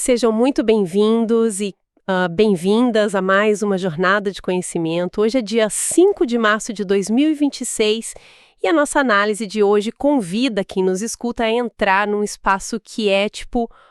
Sejam muito bem-vindos e bem-vindas a mais uma jornada de conhecimento. Hoje é dia 5 de março de 2026 e a nossa análise de hoje convida quem nos escuta a entrar num espaço que é,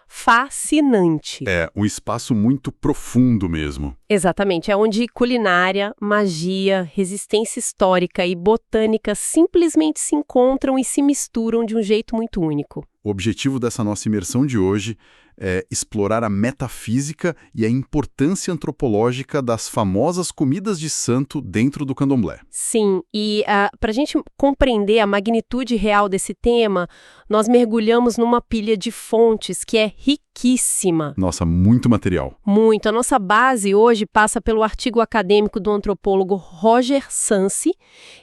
fascinante. É, um espaço muito profundo mesmo. Exatamente, é onde culinária, magia, resistência histórica e botânica simplesmente se encontram e se misturam de um jeito muito único. O objetivo dessa nossa imersão de hoje é explorar a metafísica e a importância antropológica das famosas comidas de santo dentro do candomblé. Sim, e para a gente compreender a magnitude real desse tema, nós mergulhamos numa pilha de fontes que é riquíssima. Nossa, muito material. Muito. A nossa base hoje passa pelo artigo acadêmico do antropólogo Roger Sansi.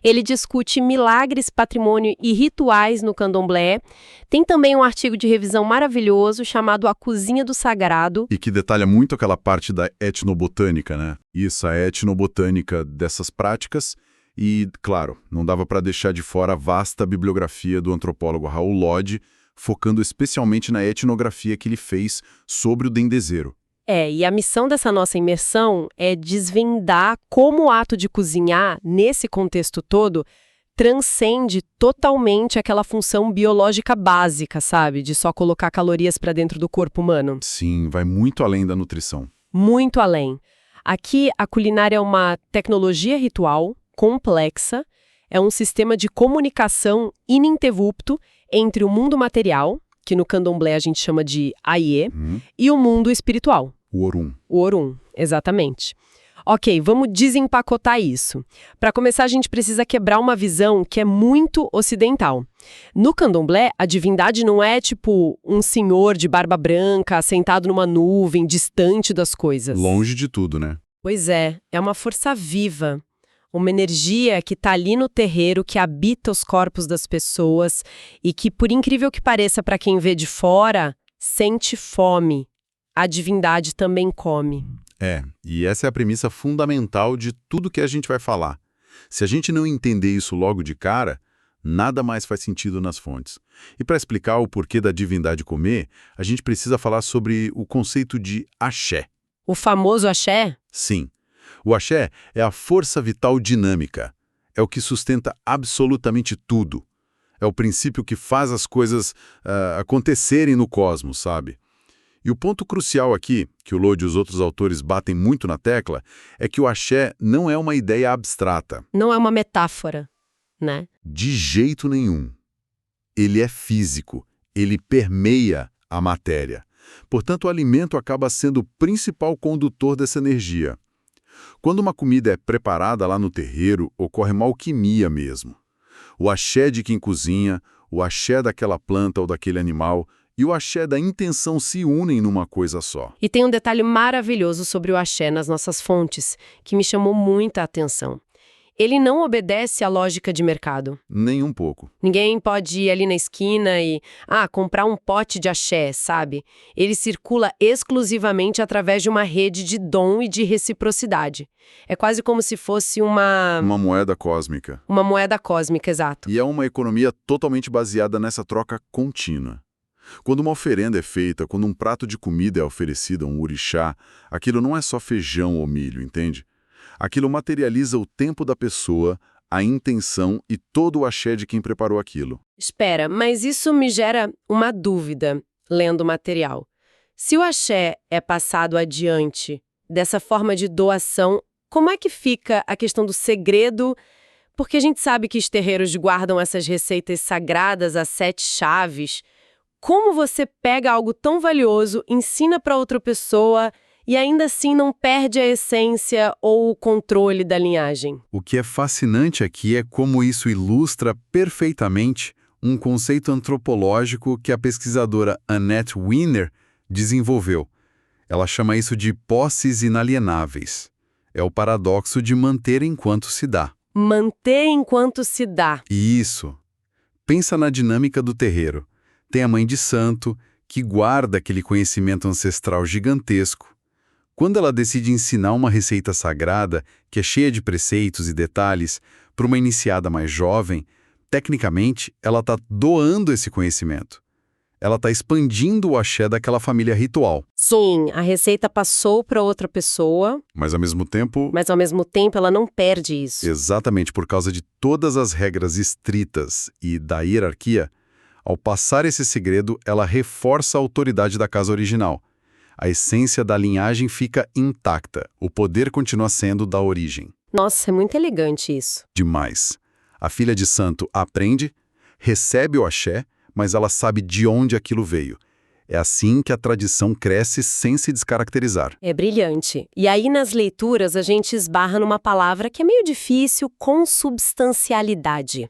Ele discute milagres, patrimônio e rituais no candomblé. Tem também um artigo de revisão maravilhoso chamado A Cozinha do Sagrado. E que detalha muito aquela parte da etnobotânica, né? Isso, a etnobotânica dessas práticas. E, claro, não dava para deixar de fora a vasta bibliografia do antropólogo Raul Lodge, focando especialmente na etnografia que ele fez sobre o dendezeiro. E a missão dessa nossa imersão é desvendar como o ato de cozinhar, nesse contexto todo, transcende totalmente aquela função biológica básica, sabe? De só colocar calorias para dentro do corpo humano. Sim, vai muito além da nutrição. Muito além. Aqui, a culinária é uma tecnologia ritual complexa, é um sistema de comunicação ininterrupto entre o mundo material, que no candomblé a gente chama de Aie, e o mundo espiritual. O Orum. O Orum, exatamente. Ok, vamos desempacotar isso. Para começar, a gente precisa quebrar uma visão que é muito ocidental. No candomblé, a divindade não é tipo um senhor de barba branca, sentado numa nuvem, distante das coisas. Longe de tudo, né? Pois é uma força viva. Uma energia que está ali no terreiro, que habita os corpos das pessoas e que, por incrível que pareça para quem vê de fora, sente fome. A divindade também come. E essa é a premissa fundamental de tudo que a gente vai falar. Se a gente não entender isso logo de cara, nada mais faz sentido nas fontes. E para explicar o porquê da divindade comer, a gente precisa falar sobre o conceito de axé. O famoso axé? Sim. O axé é a força vital dinâmica. É o que sustenta absolutamente tudo. É o princípio que faz as coisas acontecerem no cosmos, sabe? E o ponto crucial aqui, que o Lodge e os outros autores batem muito na tecla, é que o axé não é uma ideia abstrata. Não é uma metáfora, né? De jeito nenhum. Ele é físico, ele permeia a matéria. Portanto, o alimento acaba sendo o principal condutor dessa energia. Quando uma comida é preparada lá no terreiro, ocorre uma alquimia mesmo. O axé de quem cozinha, o axé daquela planta ou daquele animal e o axé da intenção se unem numa coisa só. E tem um detalhe maravilhoso sobre o axé nas nossas fontes, que me chamou muita atenção. Ele não obedece à lógica de mercado. Nem um pouco. Ninguém pode ir ali na esquina e, comprar um pote de axé, sabe? Ele circula exclusivamente através de uma rede de dom e de reciprocidade. É quase como se fosse uma moeda cósmica. Uma moeda cósmica, exato. E é uma economia totalmente baseada nessa troca contínua. Quando uma oferenda é feita, quando um prato de comida é oferecido a um orixá, aquilo não é só feijão ou milho, entende? Aquilo materializa o tempo da pessoa, a intenção e todo o axé de quem preparou aquilo. Espera, mas isso me gera uma dúvida, lendo o material. Se o axé é passado adiante dessa forma de doação, como é que fica a questão do segredo? Porque a gente sabe que os terreiros guardam essas receitas sagradas a 7 chaves. Como você pega algo tão valioso, ensina para outra pessoa e ainda assim não perde a essência ou o controle da linhagem? O que é fascinante aqui é como isso ilustra perfeitamente um conceito antropológico que a pesquisadora Annette Wiener desenvolveu. Ela chama isso de posses inalienáveis. É o paradoxo de manter enquanto se dá. Manter enquanto se dá. Isso. Pensa na dinâmica do terreiro. Tem a mãe de santo, que guarda aquele conhecimento ancestral gigantesco. Quando ela decide ensinar uma receita sagrada, que é cheia de preceitos e detalhes, para uma iniciada mais jovem, tecnicamente, ela está doando esse conhecimento. Ela está expandindo o axé daquela família ritual. Sim, a receita passou para outra pessoa, Mas, ao mesmo tempo, mas ao mesmo tempo ela não perde isso. exatamente por causa de todas as regras estritas e da hierarquia, ao passar esse segredo, ela reforça a autoridade da casa original. A essência da linhagem fica intacta, o poder continua sendo da origem. Nossa, é muito elegante isso. Demais. A filha de santo aprende, recebe o axé, mas ela sabe de onde aquilo veio. É assim que a tradição cresce sem se descaracterizar. É brilhante. E aí nas leituras a gente esbarra numa palavra que é meio difícil, consubstancialidade.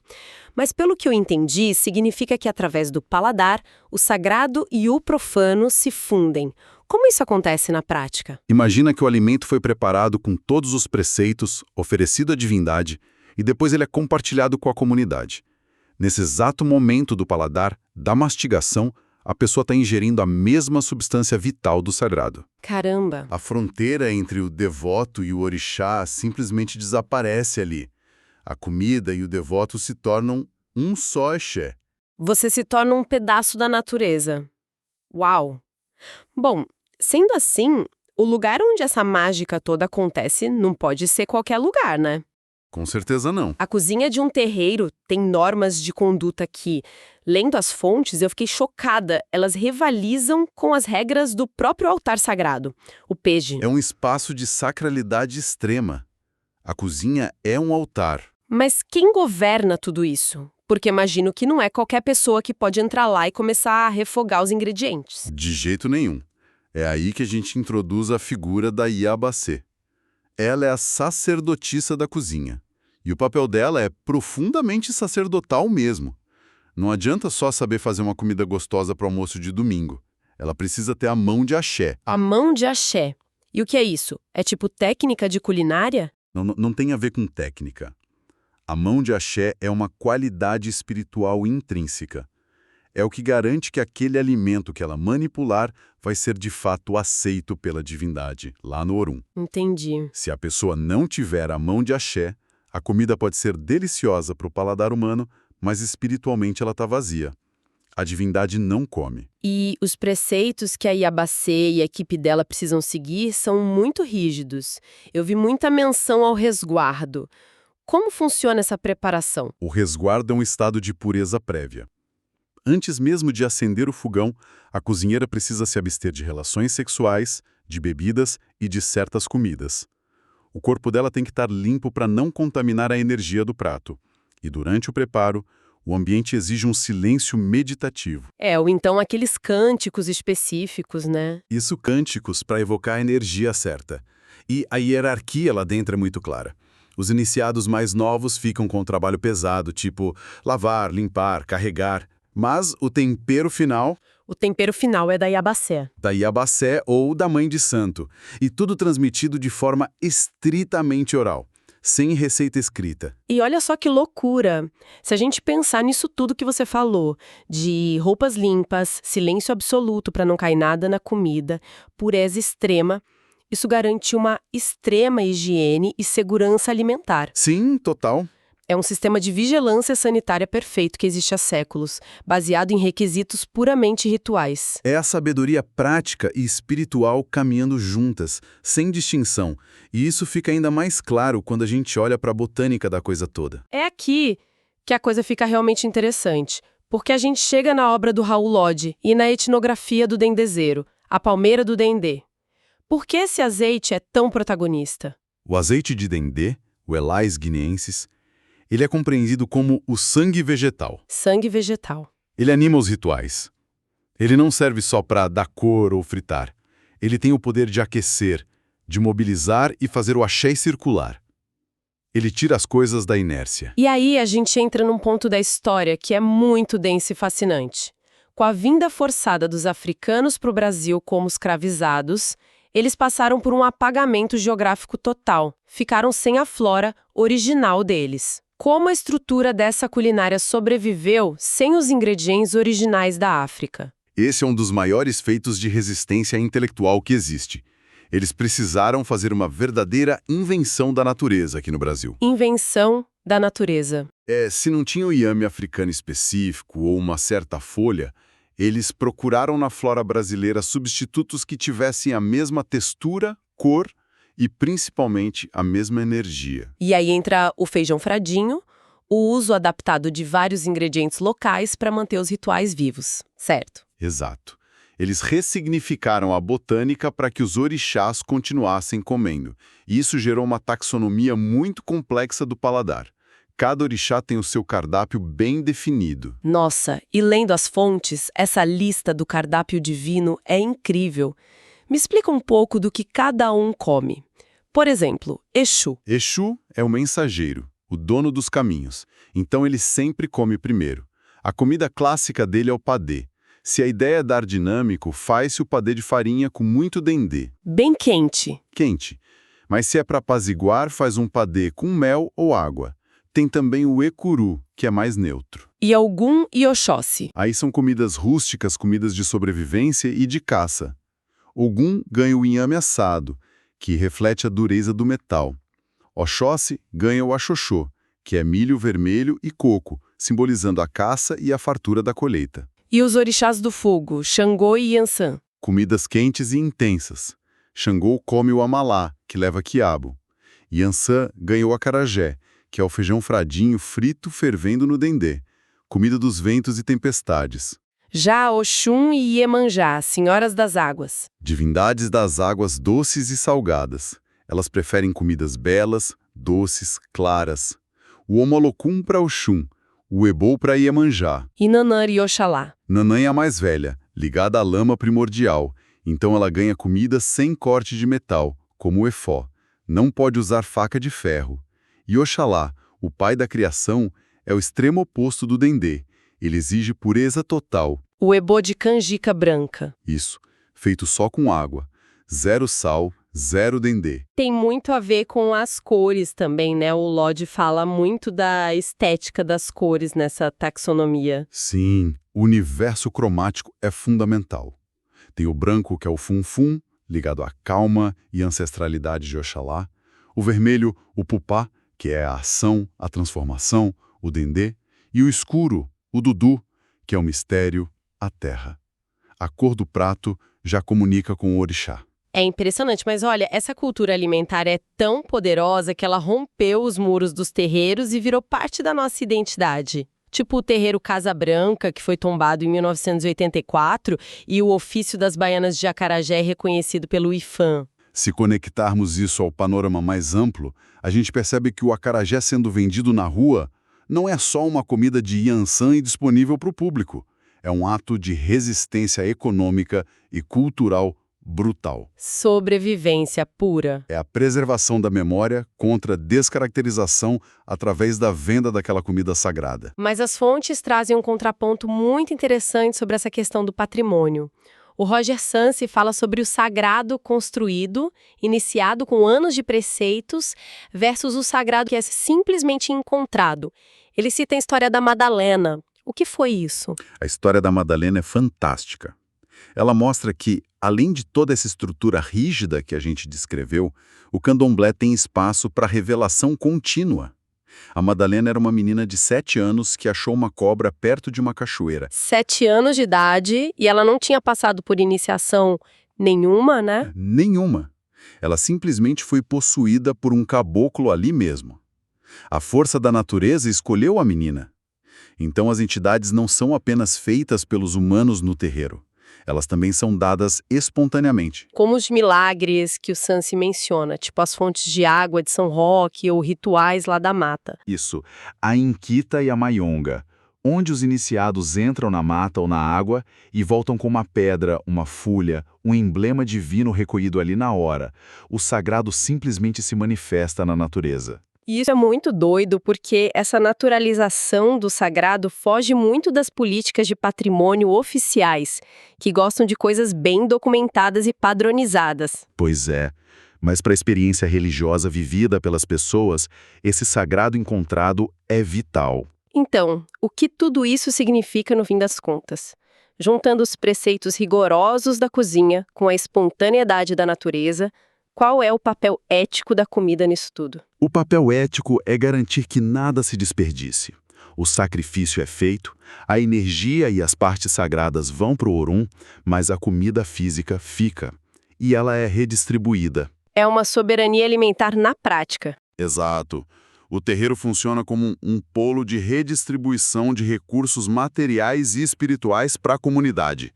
Mas pelo que eu entendi, significa que através do paladar, o sagrado e o profano se fundem. Como isso acontece na prática? Imagina que o alimento foi preparado com todos os preceitos, oferecido à divindade, e depois ele é compartilhado com a comunidade. Nesse exato momento do paladar, da mastigação, a pessoa está ingerindo a mesma substância vital do sagrado. Caramba! A fronteira entre o devoto e o orixá simplesmente desaparece ali. A comida e o devoto se tornam um só axé. Você se torna um pedaço da natureza. Uau! Bom, sendo assim, o lugar onde essa mágica toda acontece não pode ser qualquer lugar, né? Com certeza não. A cozinha de um terreiro tem normas de conduta que, lendo as fontes, eu fiquei chocada. Elas rivalizam com as regras do próprio altar sagrado, o peje. É um espaço de sacralidade extrema. A cozinha é um altar. Mas quem governa tudo isso? Porque imagino que não é qualquer pessoa que pode entrar lá e começar a refogar os ingredientes. De jeito nenhum. É aí que a gente introduz a figura da Iabacê. Ela é a sacerdotissa da cozinha. E o papel dela é profundamente sacerdotal mesmo. Não adianta só saber fazer uma comida gostosa para o almoço de domingo. Ela precisa ter a mão de axé. A mão de axé. E o que é isso? É tipo técnica de culinária? Não tem a ver com técnica. A mão de axé é uma qualidade espiritual intrínseca. É o que garante que aquele alimento que ela manipular vai ser de fato aceito pela divindade, lá no Orum. Entendi. Se a pessoa não tiver a mão de axé, a comida pode ser deliciosa para o paladar humano, mas espiritualmente ela está vazia. A divindade não come. E os preceitos que a Iabacê e a equipe dela precisam seguir são muito rígidos. Eu vi muita menção ao resguardo. Como funciona essa preparação? O resguardo é um estado de pureza prévia. Antes mesmo de acender o fogão, a cozinheira precisa se abster de relações sexuais, de bebidas e de certas comidas. O corpo dela tem que estar limpo para não contaminar a energia do prato. E durante o preparo, o ambiente exige um silêncio meditativo. Ou então aqueles cânticos específicos, né? Isso cânticos para evocar a energia certa. E a hierarquia lá dentro é muito clara. Os iniciados mais novos ficam com o trabalho pesado, tipo lavar, limpar, carregar. Mas o tempero final... O tempero final é da Iabacé. Da Iabacé ou da Mãe de Santo. E tudo transmitido de forma estritamente oral, sem receita escrita. E olha só que loucura! Se a gente pensar nisso tudo que você falou, de roupas limpas, silêncio absoluto para não cair nada na comida, pureza extrema, isso garante uma extrema higiene e segurança alimentar. Sim, total. É um sistema de vigilância sanitária perfeito que existe há séculos, baseado em requisitos puramente rituais. É a sabedoria prática e espiritual caminhando juntas, sem distinção. E isso fica ainda mais claro quando a gente olha para a botânica da coisa toda. É aqui que a coisa fica realmente interessante, porque a gente chega na obra do Raul Lodge e na etnografia do dendezeiro, a palmeira do dendê. Por que esse azeite é tão protagonista? O azeite de dendê, o Elais guineensis, ele é compreendido como o sangue vegetal. Sangue vegetal. Ele anima os rituais. Ele não serve só para dar cor ou fritar. Ele tem o poder de aquecer, de mobilizar e fazer o axé circular. Ele tira as coisas da inércia. E aí a gente entra num ponto da história que é muito denso e fascinante. Com a vinda forçada dos africanos para o Brasil como escravizados, eles passaram por um apagamento geográfico total. Ficaram sem a flora original deles. Como a estrutura dessa culinária sobreviveu sem os ingredientes originais da África? Esse é um dos maiores feitos de resistência intelectual que existe. Eles precisaram fazer uma verdadeira invenção da natureza aqui no Brasil. Invenção da natureza. Se não tinha o iame africano específico ou uma certa folha, Eles procuraram na flora brasileira substitutos que tivessem a mesma textura, cor e, principalmente, a mesma energia. E aí entra o feijão fradinho, o uso adaptado de vários ingredientes locais para manter os rituais vivos, certo? Exato. Eles ressignificaram a botânica para que os orixás continuassem comendo. E isso gerou uma taxonomia muito complexa do paladar. Cada orixá tem o seu cardápio bem definido. Nossa, e lendo as fontes, essa lista do cardápio divino é incrível. Me explica um pouco do que cada um come. Por exemplo, Exu. Exu é o mensageiro, o dono dos caminhos. Então ele sempre come primeiro. A comida clássica dele é o padê. Se a ideia é dar dinâmico, faz-se o padê de farinha com muito dendê. Bem quente. Quente. Mas se é para apaziguar, faz um padê com mel ou água. Tem também o ecuru, que é mais neutro. E Ogum e Oxóssi. Aí são comidas rústicas, comidas de sobrevivência e de caça. Ogum ganha o inhame assado, que reflete a dureza do metal. Oxóssi ganha o axoxô, que é milho vermelho e coco, simbolizando a caça e a fartura da colheita. E os orixás do fogo, Xangô e Yansan. Comidas quentes e intensas. Xangô come o amalá, que leva quiabo. Yansan ganha o acarajé, que é o feijão fradinho frito fervendo no dendê, comida dos ventos e tempestades. Já Oxum e Iemanjá, senhoras das águas. Divindades das águas doces e salgadas. Elas preferem comidas belas, doces, claras. O Omolocum para Oxum, o Ebô para Iemanjá. E Nanã e Oxalá. Nanã é a mais velha, ligada à lama primordial, então ela ganha comida sem corte de metal, como o efó. Não pode usar faca de ferro. E Oxalá, o pai da criação, é o extremo oposto do dendê. Ele exige pureza total. O ebô de canjica branca. Isso, feito só com água. Zero sal, zero dendê. Tem muito a ver com as cores também, né? O Lodge fala muito da estética das cores nessa taxonomia. Sim, o universo cromático é fundamental. Tem o branco, que é o fum-fum, ligado à calma e ancestralidade de Oxalá. O vermelho, o pupá, que é a ação, a transformação, o dendê. E o escuro, o dudu, que é o mistério, a terra. A cor do prato já comunica com o orixá. É impressionante, mas olha, essa cultura alimentar é tão poderosa que ela rompeu os muros dos terreiros e virou parte da nossa identidade. Tipo o terreiro Casa Branca, que foi tombado em 1984, e o ofício das baianas de acarajé reconhecido pelo IFAM. Se conectarmos isso ao panorama mais amplo, a gente percebe que o acarajé sendo vendido na rua não é só uma comida de Yansan e disponível para o público. É um ato de resistência econômica e cultural brutal. Sobrevivência pura. É a preservação da memória contra a descaracterização através da venda daquela comida sagrada. Mas as fontes trazem um contraponto muito interessante sobre essa questão do patrimônio. O Roger Sansi fala sobre o sagrado construído, iniciado com anos de preceitos, versus o sagrado que é simplesmente encontrado. Ele cita a história da Madalena. O que foi isso? A história da Madalena é fantástica. Ela mostra que, além de toda essa estrutura rígida que a gente descreveu, o candomblé tem espaço para revelação contínua. A Madalena era uma menina de 7 anos que achou uma cobra perto de uma cachoeira. 7 anos de idade e ela não tinha passado por iniciação nenhuma, né? Nenhuma. Ela simplesmente foi possuída por um caboclo ali mesmo. A força da natureza escolheu a menina. Então as entidades não são apenas feitas pelos humanos no terreiro. Elas também são dadas espontaneamente. Como os milagres que o Sansi menciona, tipo as fontes de água de São Roque ou rituais lá da mata. Isso, a Inquita e a Maionga, onde os iniciados entram na mata ou na água e voltam com uma pedra, uma folha, um emblema divino recolhido ali na hora. O sagrado simplesmente se manifesta na natureza. E isso é muito doido porque essa naturalização do sagrado foge muito das políticas de patrimônio oficiais, que gostam de coisas bem documentadas e padronizadas. Pois é, mas para a experiência religiosa vivida pelas pessoas, esse sagrado encontrado é vital. Então, o que tudo isso significa no fim das contas? Juntando os preceitos rigorosos da cozinha com a espontaneidade da natureza, qual é o papel ético da comida nisso tudo? O papel ético é garantir que nada se desperdice. O sacrifício é feito, a energia e as partes sagradas vão para o Orum, mas a comida física fica. E ela é redistribuída. É uma soberania alimentar na prática. Exato. O terreiro funciona como um polo de redistribuição de recursos materiais e espirituais para a comunidade.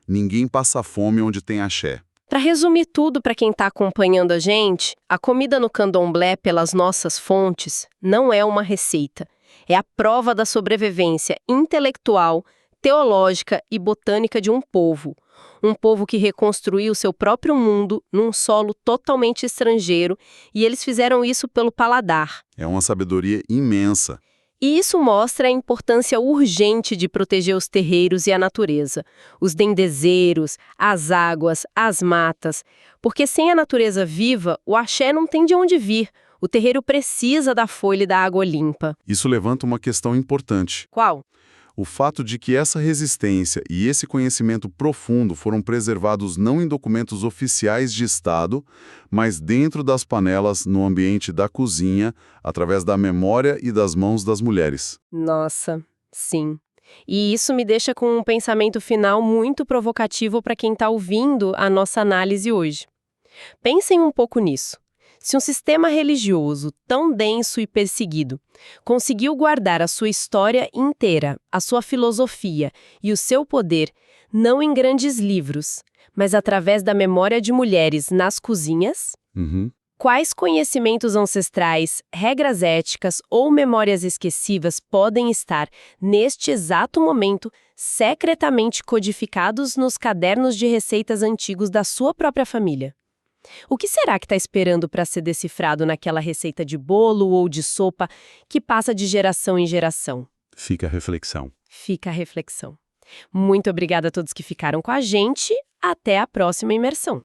Ninguém passa fome onde tem axé. Para resumir tudo para quem está acompanhando a gente, a comida no candomblé pelas nossas fontes não é uma receita. É a prova da sobrevivência intelectual, teológica e botânica de um povo. Um povo que reconstruiu seu próprio mundo num solo totalmente estrangeiro, e eles fizeram isso pelo paladar. É uma sabedoria imensa. E isso mostra a importância urgente de proteger os terreiros e a natureza, os dendezeiros, as águas, as matas, porque sem a natureza viva, o axé não tem de onde vir. O terreiro precisa da folha e da água limpa. Isso levanta uma questão importante. Qual? O fato de que essa resistência e esse conhecimento profundo foram preservados não em documentos oficiais de Estado, mas dentro das panelas, no ambiente da cozinha, através da memória e das mãos das mulheres. Nossa, sim. E isso me deixa com um pensamento final muito provocativo para quem está ouvindo a nossa análise hoje. Pensem um pouco nisso. Se um sistema religioso tão denso e perseguido conseguiu guardar a sua história inteira, a sua filosofia e o seu poder, não em grandes livros, mas através da memória de mulheres nas cozinhas, quais conhecimentos ancestrais, regras éticas ou memórias esquecíveis podem estar, neste exato momento, secretamente codificados nos cadernos de receitas antigos da sua própria família? O que será que está esperando para ser decifrado naquela receita de bolo ou de sopa que passa de geração em geração? Fica a reflexão. Fica a reflexão. Muito obrigada a todos que ficaram com a gente. Até a próxima imersão.